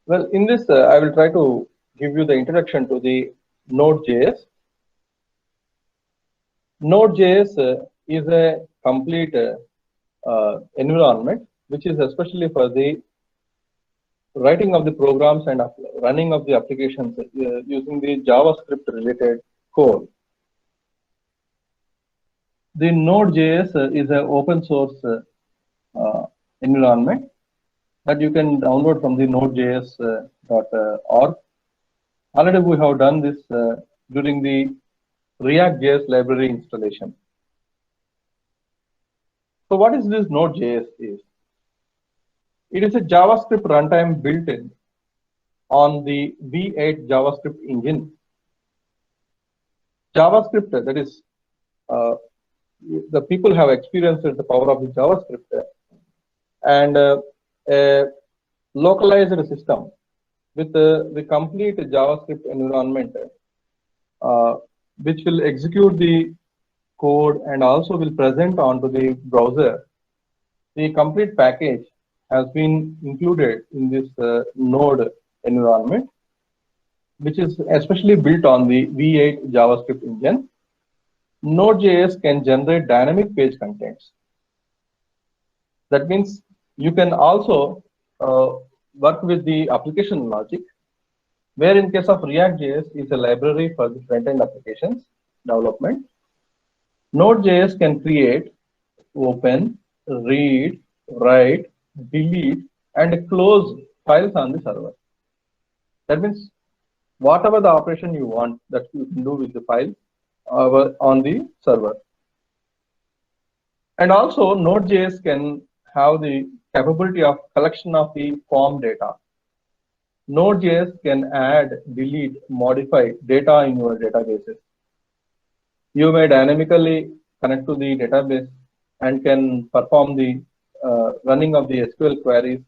Well, in this, I will try to give you the introduction to the Node.js. Node.js is a complete environment which is especially for the writing of the programs and running of the applications using the JavaScript related code. The Node.js is an open source environment that you can download from the nodejs.org. Already we have done this during the React.js library installation. So what is this Node.js is? It is a JavaScript runtime built in on the V8 JavaScript engine. JavaScript, that is, the people have experienced the power of the JavaScript and a localized system with the complete JavaScript environment, which will execute the code and also will present onto the browser. The complete package has been included in this Node environment, which is especially built on the V8 JavaScript engine. Node.js can generate dynamic page contents. That means you can also work with the application logic, where in case of React.js is a library for the front-end applications development. Node.js can create, open, read, write, delete, and close files on the server. That means whatever the operation you want that you can do with the file on the server. And also Node.js can have the capability of collection of the form data. Node.js can add, delete, modify data in your databases. You may dynamically connect to the database and can perform the running of the SQL queries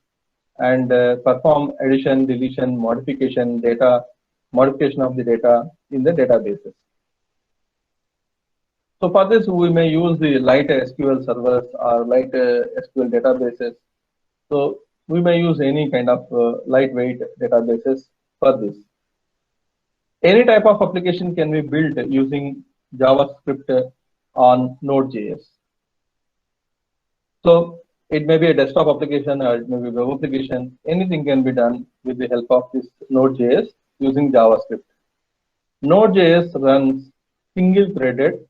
and perform addition, deletion, modification of the data in the databases. So for this, we may use the light SQL servers or light SQL databases. So we may use any kind of lightweight databases for this. Any type of application can be built using JavaScript on Node.js. So it may be a desktop application or it may be a web application. Anything can be done with the help of this Node.js using JavaScript. Node.js runs single-threaded,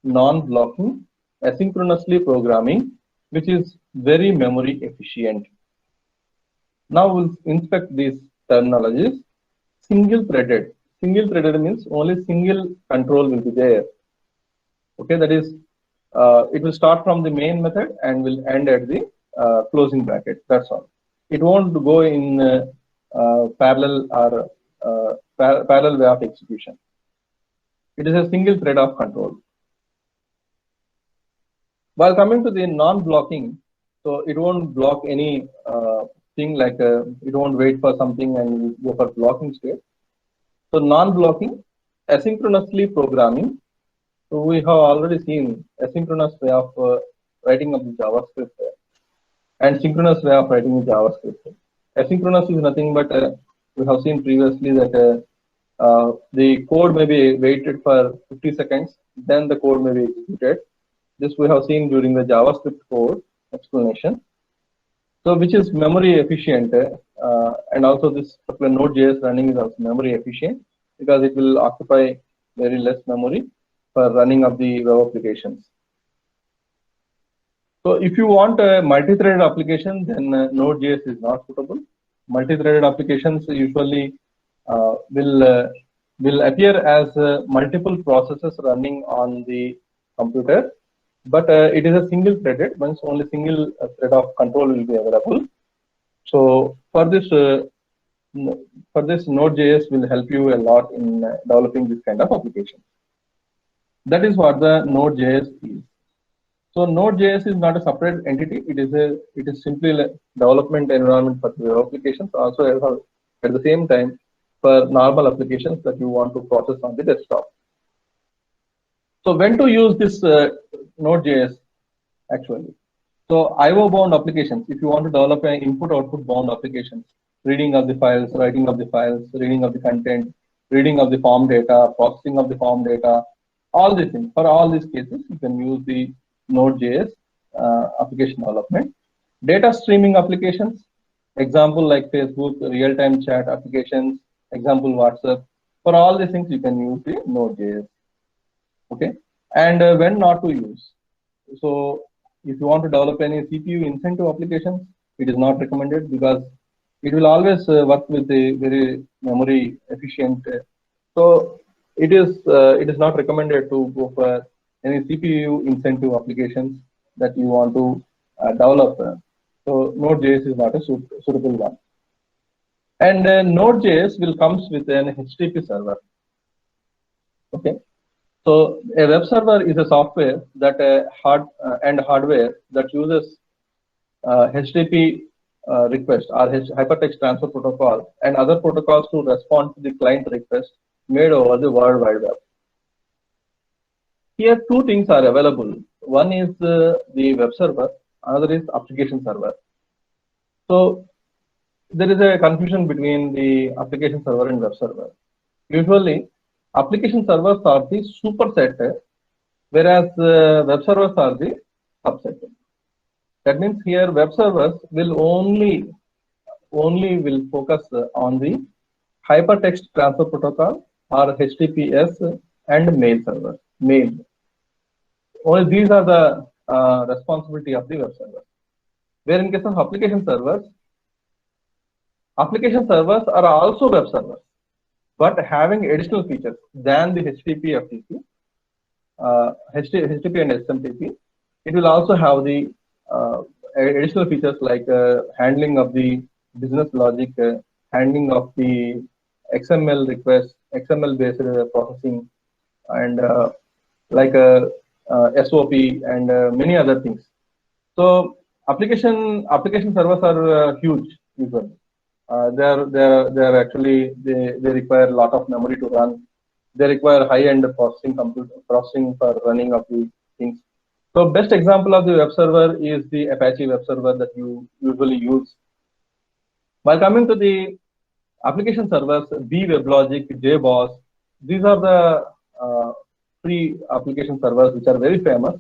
non-blocking, asynchronously programming, which is very memory efficient. Now we'll inspect these terminologies. Single-threaded. Single-threaded means only single control will be there. Okay, that is, it will start from the main method and will end at the closing bracket. That's all. It won't go in parallel or parallel way of execution. It is a single thread of control. While coming to the non-blocking, so it won't block any thing like it won't wait for something and go for blocking state. So non-blocking, asynchronously programming. So we have already seen asynchronous way of writing of the JavaScript and synchronous way of writing the JavaScript. Asynchronous is nothing but we have seen previously that the code may be waited for 50 seconds, then the code may be executed. This we have seen during the JavaScript code explanation. So which is memory efficient and also this particular Node.js running is also memory efficient because it will occupy very less memory for running of the web applications. So if you want a multi-threaded application, then Node.js is not suitable. Multi-threaded applications usually will appear as multiple processes running on the computer, but it is a single threaded, means only single thread of control will be available. So for this Node.js will help you a lot in developing this kind of application. That is what the Node.js is. So Node.js is not a separate entity. It is simply a development environment for web applications. Also at the same time for normal applications that you want to process on the desktop. So when to use this Node.js actually? So IO bound applications. If you want to develop an input-output bound applications, reading of the files, writing of the files, reading of the content, reading of the form data, processing of the form data, all these things. For all these cases, you can use the Node.js application development. Data streaming applications, example like Facebook, real-time chat applications, example WhatsApp. For all these things, you can use the Node.js. Okay, and when not to use. So if you want to develop any CPU incentive applications, it is not recommended because it will always work with the very memory efficient. So it is not recommended to go for any CPU incentive applications that you want to develop. So Node.js is not a suitable one. And Node.js will comes with an HTTP server. Okay. So a web server is a software that hardware that uses HTTP request or hypertext transfer protocol and other protocols to respond to the client request made over the World Wide Web. Here two things are available. One is the web server, another is application server. So there is a confusion between the application server and web server. Usually application servers are the superset, whereas web servers are the subset. That means here web servers will only will focus on the hypertext transfer protocol or HTTPS and mail server. Mail. Only these are the responsibility of the web server. Where in case of application servers are also web servers, but having additional features than the HTTP FTP, HTTP and SMTP. It will also have the additional features like handling of the business logic, handling of the XML requests, XML based processing, and like SOP and many other things. So application servers are huge usually. They're actually they require a lot of memory to run. They require high-end processing for running of the things. So best example of the web server is the Apache web server that you usually use. While coming to the application servers, bWebLogic, JBoss, these are the free application servers which are very famous,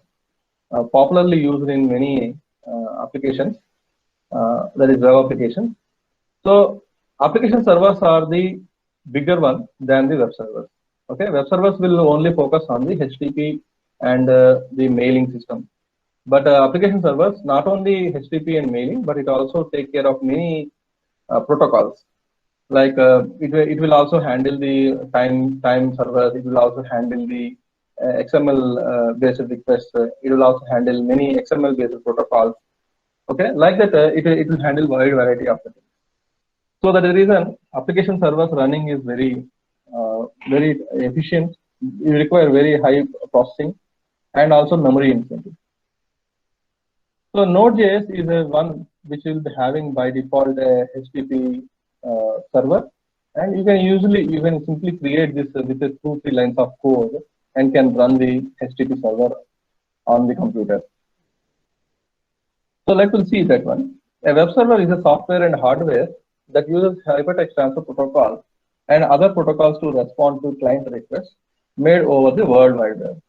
popularly used in many applications, that is web applications. So application servers are the bigger one than the web servers. Okay, web servers will only focus on the HTTP and the mailing system. But application servers, not only HTTP and mailing, but it also take care of many protocols. Like it will also handle the time servers. It will also handle the XML based requests. It will also handle many XML based protocols. Okay, like that, it will handle wide variety of the things. So that is the reason application servers running is very efficient. You require very high processing and also memory incentive. So Node.js is a one which will be having by default a HTTP server, and you can simply create this with 2-3 lines of code and can run the HTTP server on the computer. So let's see that one. A web server is a software and hardware that uses hypertext transfer protocol and other protocols to respond to client requests made over the World Wide Web.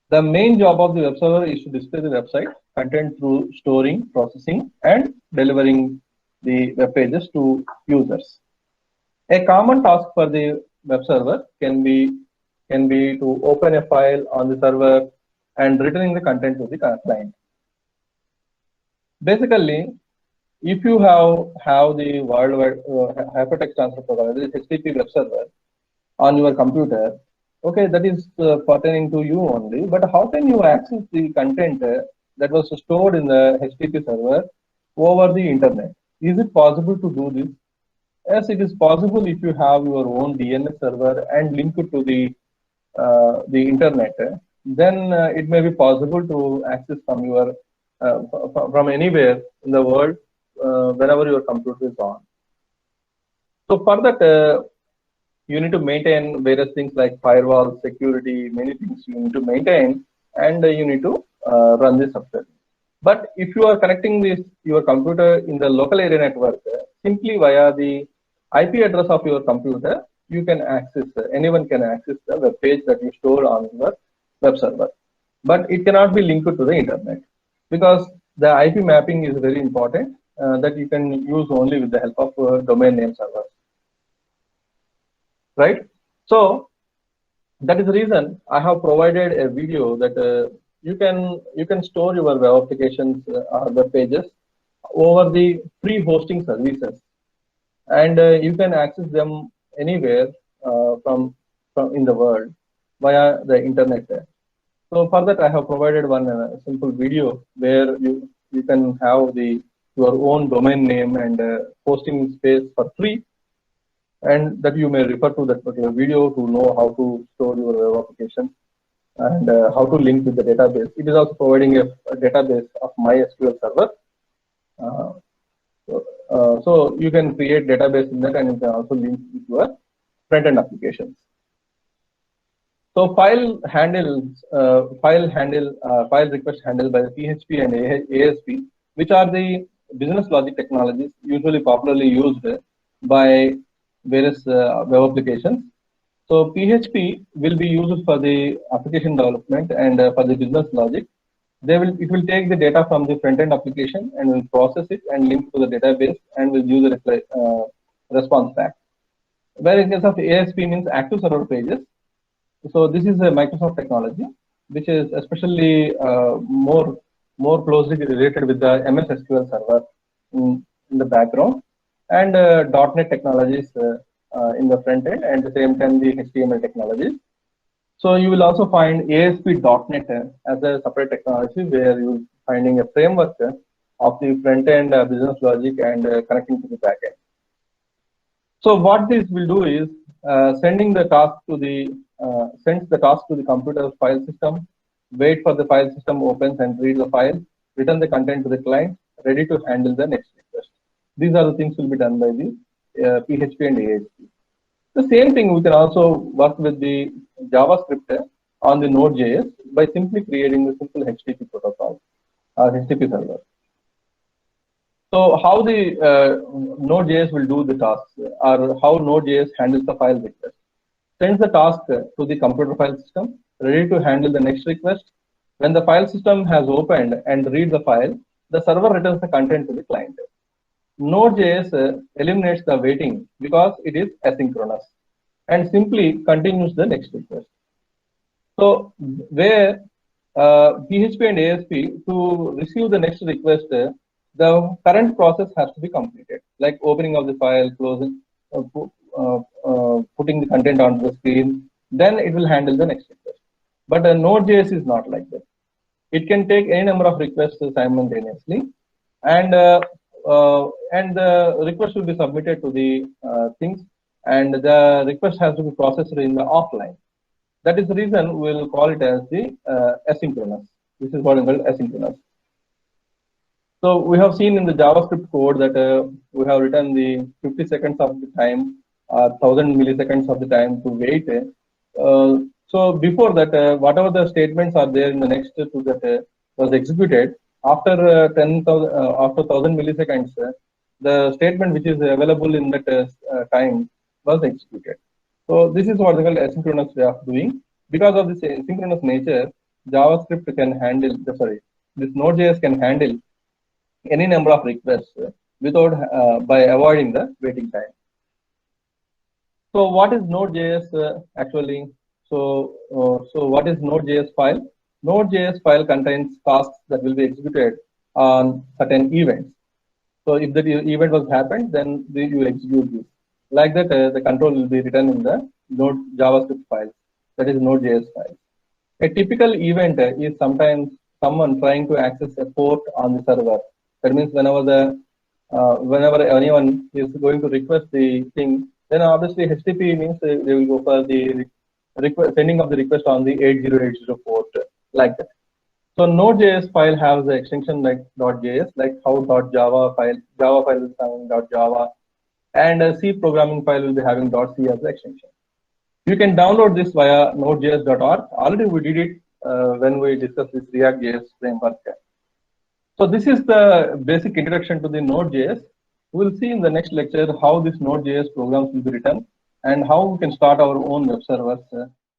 The main job of the web server is to display the website content through storing, processing, and delivering the web pages to users. A common task for the web server can be to open a file on the server and returning the content to the client. Basically, if you have the worldwide hypertext transfer protocol, this HTTP web server on your computer, okay, that is pertaining to you only. But how can you access the content that was stored in the HTTP server over the internet? Is it possible to do this? Yes, it is possible if you have your own DNS server and link it to the internet. Then it may be possible to access from your from anywhere in the world whenever your computer is on. So for that, you need to maintain various things like firewall, security, many things you need to maintain, and you need to run this software. But if you are connecting this your computer in the local area network, simply via the IP address of your computer, you can access, anyone can access the web page that you store on your web server. But it cannot be linked to the internet because the IP mapping is very important that you can use only with the help of domain name servers, right? So that is the reason I have provided a video that you can store your web applications or web pages over the free hosting services, and you can access them anywhere from in the world via the internet. So for that, I have provided one simple video where you can have your own domain name and hosting space for free, and that you may refer to that particular video to know how to store your web application and how to link with the database. It is also providing a database of MySQL server. Uh, so you can create database in that, and you can also link with your front-end applications. So file request handled by the PHP and ASP, which are the business logic technologies usually popularly used by various web applications. So PHP will be used for the application development and for the business logic. It will take the data from the front-end application and will process it and link to the database and will use a response back. Where in case of ASP means active server pages. So this is a Microsoft technology, which is especially more closely related with the MS SQL server in the background, and .NET technologies in the front end, and at the same time the HTML technologies. So you will also find ASP.NET as a separate technology where you will finding a framework of the front end business logic and connecting to the back end. So what this will do is sends the task to the computer file system, wait for the file system opens and read the file, return the content to the client, ready to handle the next request. These are the things will be done by the PHP and ASP. The same thing we can also work with the JavaScript on the Node.js by simply creating a simple HTTP protocol or HTTP server. So how the Node.js will do the tasks, or how Node.js handles the file request. Sends the task to the computer file system, ready to handle the next request. When the file system has opened and read the file, the server returns the content to the client. Node.js eliminates the waiting because it is asynchronous and simply continues the next request. So where PHP and ASP, to receive the next request, the current process has to be completed, like opening of the file, closing, putting the content onto the screen, then it will handle the next request. But Node.js is not like that. It can take any number of requests simultaneously, and the request will be submitted to the things, and the request has to be processed in the offline. That is the reason we will call it as the asynchronous. This is what is called asynchronous. So we have seen in the JavaScript code that we have written the 50 seconds of the time, 1000 milliseconds of the time to wait. So before that, whatever the statements are there in the next to that was executed after 10,000 after 1000 milliseconds, the statement which is available in that time was executed. So this is what is called asynchronous way of doing. Because of this asynchronous nature, JavaScript can handle this Node.js can handle any number of requests without by avoiding the waiting time. So what is Node.js actually? So what is Node.js file? Node.js file contains tasks that will be executed on certain events. So if the event was happened, then you will execute this. Like that, the control will be written in the Node JavaScript file, that is Node.js file. A typical event is sometimes someone trying to access a port on the server. That means whenever anyone is going to request the thing, then obviously HTTP means they will go for the sending of the request on the 8080 port, like that. So Node.js file has the extension like .js, like how Java file is having .java, and a C programming file will be having .c as the extension. You can download this via nodejs.org. Already we did it when we discussed this React.js framework. So this is the basic introduction to the Node.js. We will see in the next lecture how this Node.js programs will be written and how we can start our own web servers